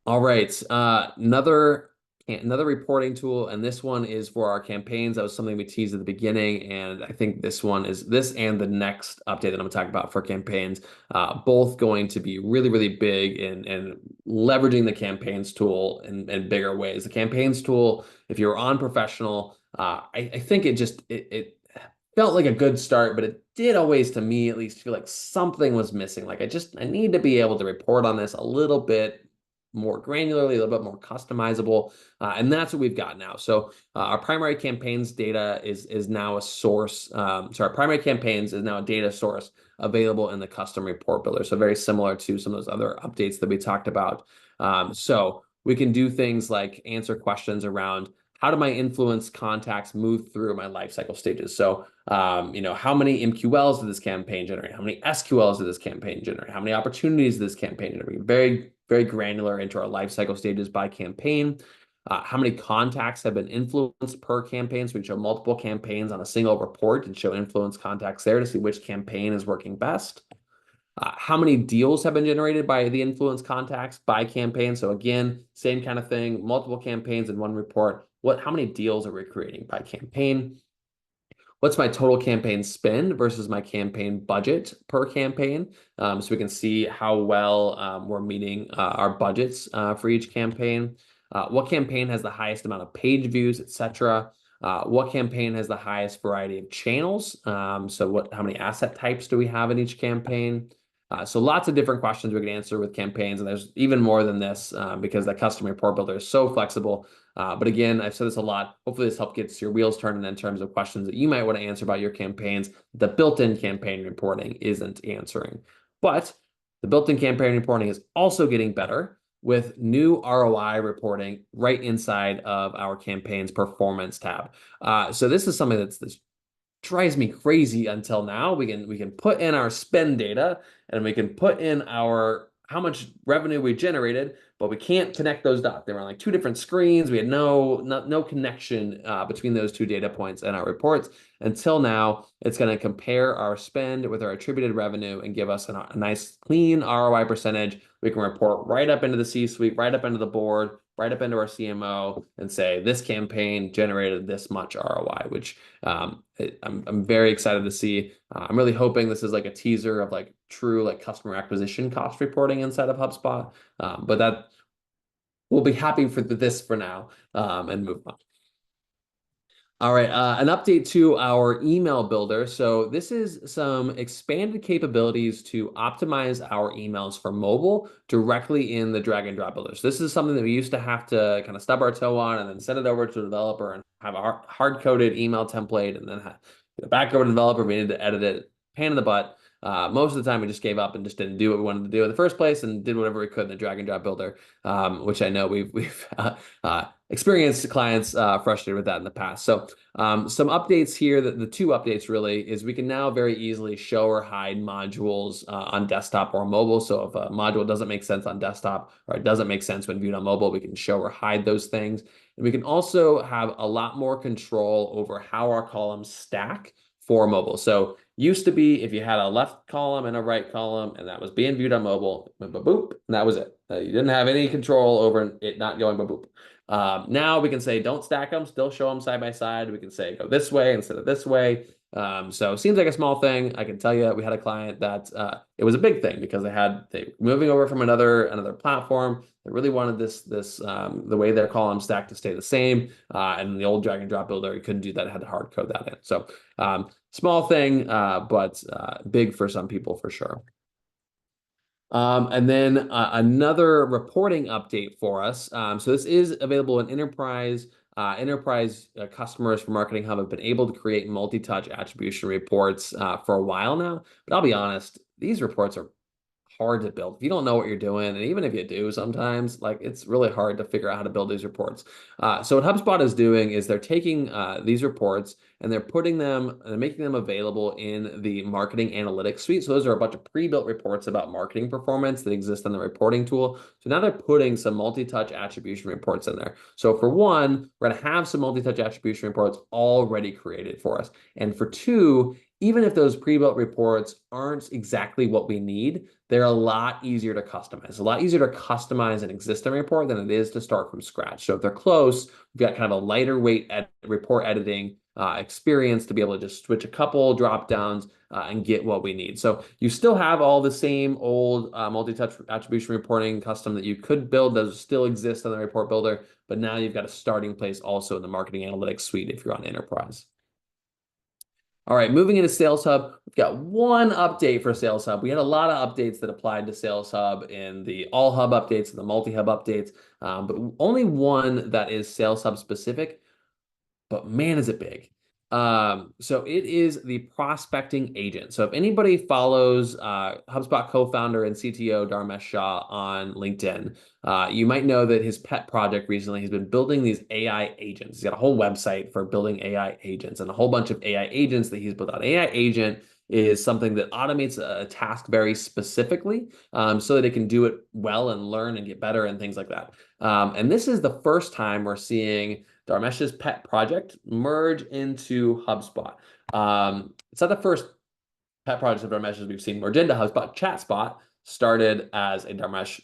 All right, another reporting tool, and this one is for our campaigns. That was something we teased at the beginning, and I think this and the next update that I'm going to talk about for campaigns, both going to be really, really big in leveraging the campaigns tool in bigger ways. The campaigns tool, if you're on professional, I think it felt like a good start, but it did always, to me at least, feel like something was missing. Like I need to be able to report on this a little bit more granularly, a little bit more customizable, and that's what we've got now. So our primary campaigns data is now a source. So our primary campaigns is now a data source available in the custom report builder. So very similar to some of those other updates that we talked about. So we can do things like answer questions around how do my influence contacts move through my lifecycle stages? So, how many MQLs did this campaign generate? How many SQLs did this campaign generate? How many opportunities did this campaign generate? Very, very granular into our lifecycle stages by campaign. How many contacts have been influenced per campaign? So we show multiple campaigns on a single report and show influence contacts there to see which campaign is working best. How many deals have been generated by the influence contacts by campaign? So again, same kind of thing, multiple campaigns in one report. How many deals are we creating by campaign? what's my total campaign spend versus my campaign budget per campaign. So we can see how well we're meeting our budgets for each campaign. What campaign has the highest amount of page views, etc. What campaign has the highest variety of channels? So how many asset types do we have in each campaign? So lots of different questions we can answer with campaigns, and there's even more than this because that custom report builder is so flexible. But again, I've said this a lot. Hopefully this helps get your wheels turning in terms of questions that you might want to answer about your campaigns. The built-in campaign reporting isn't answering. But the built-in campaign reporting is also getting better with new ROI reporting right inside of our campaign's performance tab. So this is something that's drives me crazy until now. We can put in our spend data and we can put in our how much revenue we generated, but we can't connect those dots. They were on like two different screens. We had no connection between those two data points in our reports until now. It's going to compare our spend with our attributed revenue and give us a nice clean ROI percentage. We can report right up into the C-suite, right up into the board, right up into our CMO and say this campaign generated this much ROI, which I'm very excited to see. I'm really hoping this is like a teaser of like true like customer acquisition cost reporting inside of HubSpot. But that we'll be happy for this for now and move on. All right, an update to our email builder. So this is some expanded capabilities to optimize our emails for mobile directly in the drag and drop builder. So this is something that we used to have to kind of stub our toe on and then send it over to the developer and have a hard-coded email template and then back over to the developer. We needed to edit it, pain in the butt. Most of the time we just gave up and just didn't do what we wanted to do in the first place and did whatever we could in the drag and drop builder, which I know we've experienced clients frustrated with that in the past. So some updates here, the two updates really is we can now very easily show or hide modules on desktop or mobile. So if a module doesn't make sense on desktop or it doesn't make sense when viewed on mobile, we can show or hide those things. And we can also have a lot more control over how our columns stack for mobile. So used to be if you had a left column and a right column and that was being viewed on mobile, boop, and that was it. You didn't have any control over it not going boop. Now we can say don't stack them, still show them side by side. We can say go this way instead of this way. So it seems like a small thing. I can tell you we had a client that it was a big thing because they moving over from another platform. They really wanted this the way their column stacked to stay the same. And the old drag and drop builder, you couldn't do that. It had to hard code that in. So small thing, but big for some people for sure. And then another reporting update for us. So this is available in enterprise. Enterprise customers for Marketing Hub have been able to create multi-touch attribution reports for a while now. But I'll be honest, these reports are hard to build if you don't know what you're doing, and even if you do sometimes, like it's really hard to figure out how to build these reports. So what HubSpot is doing is they're taking these reports and they're putting them and making them available in the marketing analytics suite. So those are a bunch of pre-built reports about marketing performance that exist on the reporting tool. So now they're putting some multi-touch attribution reports in there. So for one, we're going to have some multi-touch attribution reports already created for us. And for two, even if those pre-built reports aren't exactly what we need, they're a lot easier to customize. It's a lot easier to customize an existing report than it is to start from scratch. So if they're close, we've got kind of a lighter weight report editing experience to be able to just switch a couple drop downs and get what we need. So you still have all the same old multi-touch attribution reporting custom that you could build. Those still exist on the report builder, but now you've got a starting place also in the marketing analytics suite if you're on enterprise. All right, moving into Sales Hub, we've got one update for Sales Hub. We had a lot of updates that applied to Sales Hub in the All Hub updates and the multi-hub updates, but only one that is Sales Hub specific, but man, is it big. So it is the prospecting agent. So if anybody follows HubSpot co-founder and CTO Dharmesh Shah on LinkedIn, you might know that his pet project recently has been building these AI agents. He's got a whole website for building AI agents and a whole bunch of AI agents that he's built out. AI agent is something that automates a task very specifically so that it can do it well and learn and get better and things like that. And this is the first time we're seeing Dharmesh's pet project merge into HubSpot. It's not the first pet project of Dharmesh's we've seen merge into HubSpot. ChatSpot started as a Dharmesh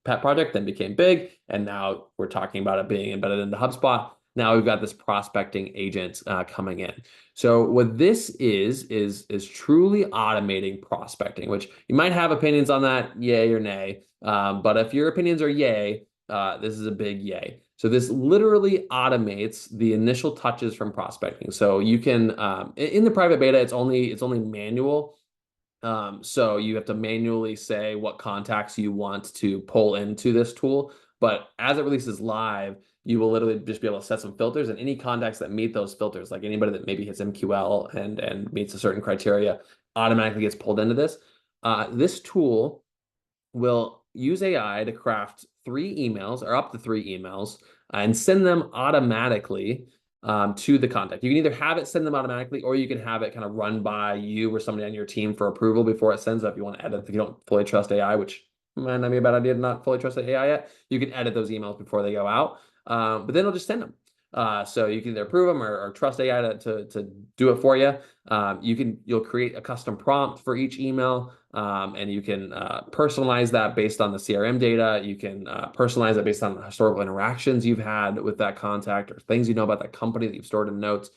pet project, then became big, and now we're talking about it being embedded into HubSpot. now we've got this prospecting agent coming in. So what this is truly automating prospecting, which you might have opinions on that, yay or nay. But if your opinions are yay, this is a big yay. So this literally automates the initial touches from prospecting. So you can in the private beta, it's only manual. So you have to manually say what contacts you want to pull into this tool. But as it releases live, you will literally just be able to set some filters, and any contacts that meet those filters, like anybody that maybe hits MQL and meets a certain criteria, automatically gets pulled into this. This tool will use AI to craft 3 emails or up to 3 emails and send them automatically to the contact. You can either have it send them automatically, or you can have it kind of run by you or somebody on your team for approval before it sends up. If you want to edit, if you don't fully trust AI, which might not be a bad idea to not fully trust the AI yet, you can edit those emails before they go out. But then it'll just send them. So you can either approve them or trust AI to do it for you. You'll create a custom prompt for each email, and you can personalize that based on the CRM data. You can personalize it based on historical interactions you've had with that contact or things you know about that company that you've stored in notes.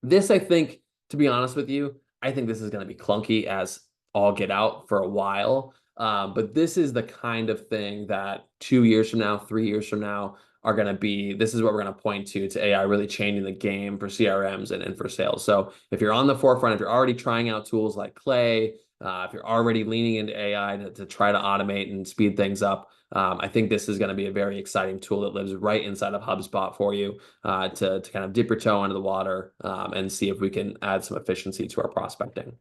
This, I think, to be honest with you, I think this is going to be clunky as all get out for a while. But this is the kind of thing that 2 years from now, 3 years from now, are going to be, this is what we're going to point to AI really changing the game for CRMs and for sales. So if you're on the forefront, if you're already trying out tools like Clay, if you're already leaning into AI to try to automate and speed things up, I think this is going to be a very exciting tool that lives right inside of HubSpot for you to kind of dip your toe into the water and see if we can add some efficiency to our prospecting.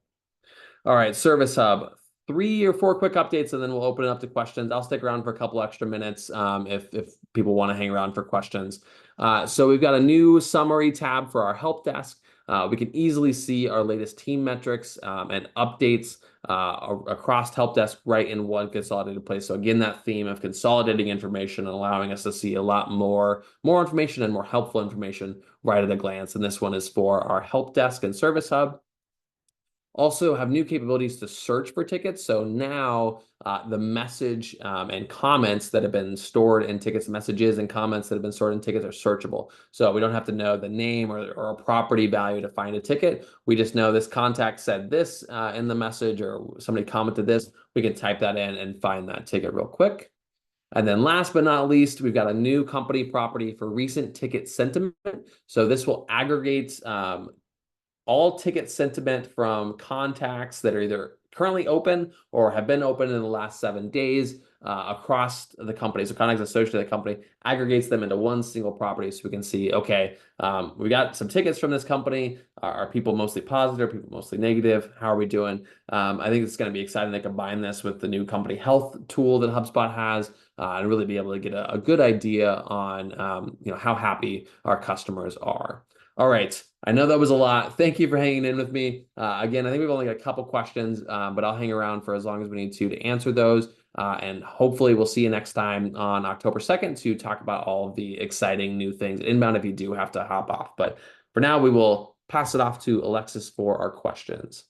All right, Service Hub. 3 or 4 quick updates, and then we'll open it up to questions. I'll stick around for a couple extra minutes if people want to hang around for questions. So we've got a new summary tab for our help desk. We can easily see our latest team metrics and updates across help desk right in one consolidated place. So again, that theme of consolidating information and allowing us to see a lot more information and more helpful information right at a glance. And this one is for our help desk and Service Hub. Also have new capabilities to search for tickets. So now the message and comments that have been stored in tickets, messages and comments that have been stored in tickets are searchable. So we don't have to know the name or a property value to find a ticket. We just know this contact said this in the message, or somebody commented this. We can type that in and find that ticket real quick. And then last but not least, we've got a new company property for recent ticket sentiment. So this will aggregate all ticket sentiment from contacts that are either currently open or have been open in the last 7 days across the company. So contacts associated with the company, aggregates them into one single property so we can see, okay, we got some tickets from this company. Are people mostly positive? Are people mostly negative? How are we doing? I think it's going to be exciting to combine this with the new company health tool that HubSpot has and really be able to get a good idea on how happy our customers are. All right. I know that was a lot. Thank you for hanging in with me. Again, I think we've only got a couple questions, but I'll hang around for as long as we need to answer those. And hopefully we'll see you next time on October 2nd to talk about all of the exciting new things inbound if you do have to hop off. But for now, we will pass it off to Alexis for our questions.